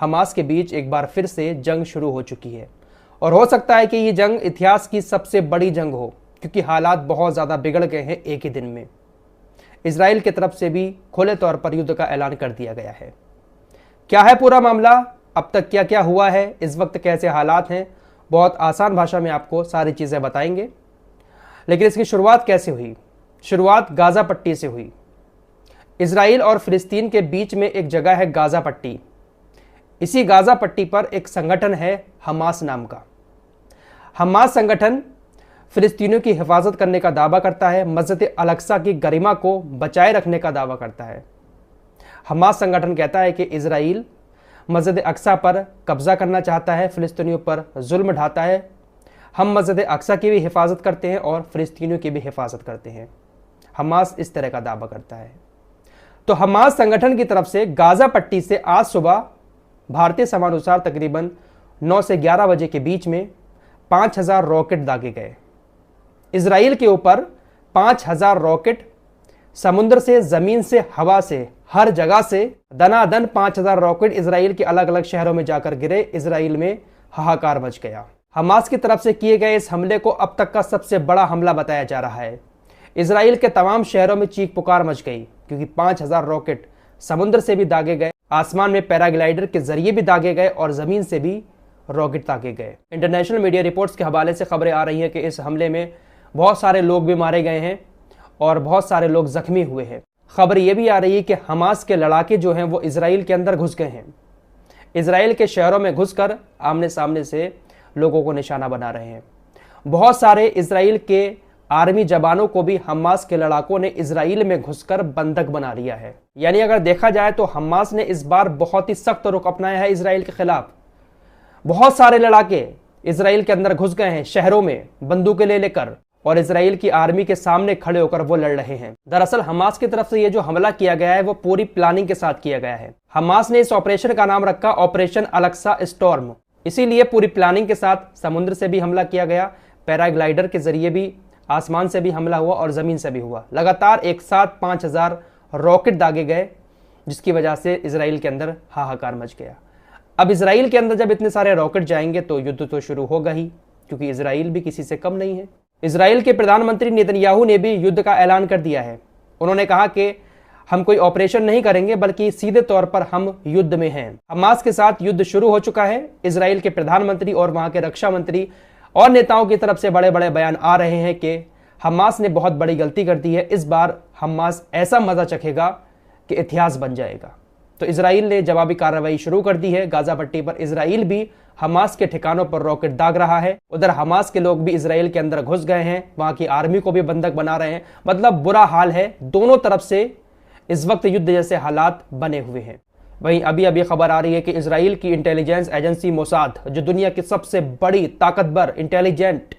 Hamas के बीच एक बार फिर से जंग शुरू हो चुकी है और हो सकता है कि ये जंग इतिहास की सबसे बड़ी जंग हो, क्योंकि हालात बहुत ज़्यादा बिगड़ गए हैं एक ही दिन में। इसराइल की तरफ से भी खुले तौर पर युद्ध का ऐलान कर दिया गया है। क्या है पूरा मामला, अब तक क्या क्या हुआ है, इस वक्त कैसे हालात हैं, बहुत आसान भाषा में आपको सारी चीज़ें बताएंगे। लेकिन इसकी शुरुआत कैसे हुई? शुरुआत गाज़ा पट्टी से हुई। इसराइल और फिलिस्तीन के बीच में एक जगह है गाज़ा पट्टी। इसी गाज़ा पट्टी पर एक संगठन है हमास नाम का। हमास संगठन फिलिस्तीनियों की हिफाजत करने का दावा करता है, मस्जिद अल-अक्सा की गरिमा को बचाए रखने का दावा करता है। हमास संगठन कहता है कि इसराइल मस्जिद अक्सा पर कब्जा करना चाहता है, फिलिस्तीनियों पर जुल्म ढाता है। हम मस्जिद अक्सा की भी हिफाजत करते हैं और फिलिस्तीनियों की भी हिफाजत करते हैं। हमास इस तरह का दावा करता है। तो हमास संगठन की तरफ से गाज़ा पट्टी से आज सुबह भारतीय समयानुसार तकरीबन 9 से 11 बजे के बीच में 5000 रॉकेट दागे गए। इसराइल के ऊपर 5000 रॉकेट समुद्र से, ज़मीन से, हवा से, हर जगह से दनादन 5000 रॉकेट इसराइल के अलग अलग शहरों में जाकर गिरे। इसराइल में हाहाकार मच गया। हमास की तरफ से किए गए इस हमले को अब तक का सबसे बड़ा हमला बताया जा रहा है। इसराइल के तमाम शहरों में चीख पुकार मच गई, क्योंकि 5000 रॉकेट समुद्र से भी दागे गए, आसमान में पैराग्लाइडर के जरिए भी दागे गए और ज़मीन से भी रॉकेट दागे गए। इंटरनेशनल मीडिया रिपोर्ट्स के हवाले से खबरें आ रही हैं कि इस हमले में बहुत सारे लोग भी मारे गए हैं और बहुत सारे लोग जख्मी हुए हैं। खबर ये भी आ रही है कि हमास के लड़ाके जो हैं वो इसराइल के अंदर घुस गए हैं। इसराइल के शहरों में घुसकर आमने सामने से लोगों को निशाना बना रहे हैं। बहुत सारे इसराइल के आर्मी जवानों को भी हमास के लड़ाकों ने इसराइल में घुसकर बंधक बना लिया है। यानी अगर देखा जाए तो हमास ने इस बार बहुत ही सख्त रुख अपनाया है इसराइल के खिलाफ। बहुत सारे लड़ाके इसराइल के अंदर घुस गए हैं शहरों में बंदूकें ले लेकर, और इसराइल की आर्मी के सामने खड़े होकर वो लड़ रहे हैं। दरअसल हमास की तरफ से ये जो हमला किया गया है वो पूरी प्लानिंग के साथ किया गया है। हमास ने इस ऑपरेशन का नाम रखा ऑपरेशन अल-अक्सा स्टॉर्म। इसीलिए पूरी प्लानिंग के साथ समुद्र से भी हमला किया गया, पैराग्लाइडर के जरिए भी, आसमान से भी हमला हुआ और ज़मीन से भी हुआ। लगातार एक साथ 5000 रॉकेट दागे गए, जिसकी वजह से इसराइल के अंदर हाहाकार मच गया। अब इसराइल के अंदर जब इतने सारे रॉकेट जाएंगे तो युद्ध तो शुरू होगा ही, क्योंकि इसराइल भी किसी से कम नहीं है। इसराइल के प्रधानमंत्री नेतन्याहू ने भी युद्ध का ऐलान कर दिया है। उन्होंने कहा कि हम कोई ऑपरेशन नहीं करेंगे, बल्कि सीधे तौर पर हम युद्ध में हैं। हमास के साथ युद्ध शुरू हो चुका है। इसराइल के प्रधानमंत्री और वहां के रक्षा मंत्री और नेताओं की तरफ से बड़े बड़े बयान आ रहे हैं कि हमास ने बहुत बड़ी गलती कर दी है। इस बार हमास ऐसा मजा चखेगा कि इतिहास बन जाएगा। तो इसराइल ने जवाबी कार्रवाई शुरू कर दी है। गाज़ा पट्टी पर इसराइल भी हमास के ठिकानों पर रॉकेट दाग रहा है। उधर हमास के लोग भी इसराइल के अंदर घुस गए हैं, वहां की आर्मी को भी बंधक बना रहे हैं। मतलब बुरा हाल है। दोनों तरफ से इस वक्त युद्ध जैसे हालात बने हुए हैं। वहीं अभी अभी खबर आ रही है कि इसराइल की इंटेलिजेंस एजेंसी मोसाद, जो दुनिया की सबसे बड़ी ताकतवर इंटेलिजेंट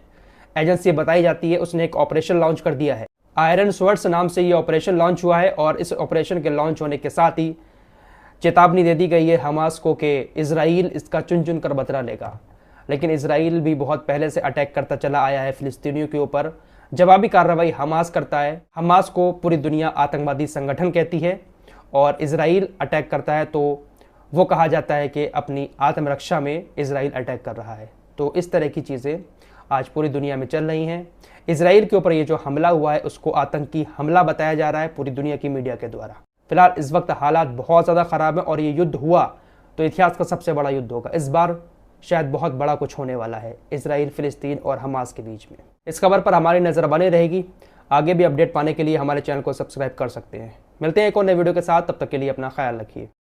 एजेंसी बताई जाती है, उसने एक ऑपरेशन लॉन्च कर दिया है। आयरन स्वर्ड्स नाम से ये ऑपरेशन लॉन्च हुआ है और इस ऑपरेशन के लॉन्च होने के साथ ही चेतावनी दे दी गई है हमास को कि इसराइल इसका चुन चुन कर बदला लेगा। लेकिन इसराइल भी बहुत पहले से अटैक करता चला आया है फिलिस्तीनियों के ऊपर। जवाबी कार्रवाई हमास करता है। हमास को पूरी दुनिया आतंकवादी संगठन कहती है और इसराइल अटैक करता है तो वो कहा जाता है कि अपनी आत्मरक्षा में इसराइल अटैक कर रहा है। तो इस तरह की चीज़ें आज पूरी दुनिया में चल रही हैं। इसराइल के ऊपर ये जो हमला हुआ है उसको आतंकी हमला बताया जा रहा है पूरी दुनिया की मीडिया के द्वारा। फिलहाल इस वक्त हालात बहुत ज़्यादा ख़राब है और ये युद्ध हुआ तो इतिहास का सबसे बड़ा युद्ध होगा। इस बार शायद बहुत बड़ा कुछ होने वाला है इसराइल, फिलिस्तीन और हमास के बीच में। इस खबर पर हमारी नज़र बनी रहेगी। आगे भी अपडेट पाने के लिए हमारे चैनल को सब्सक्राइब कर सकते हैं। मिलते हैं एक और नए वीडियो के साथ, तब तक के लिए अपना ख्याल रखिए।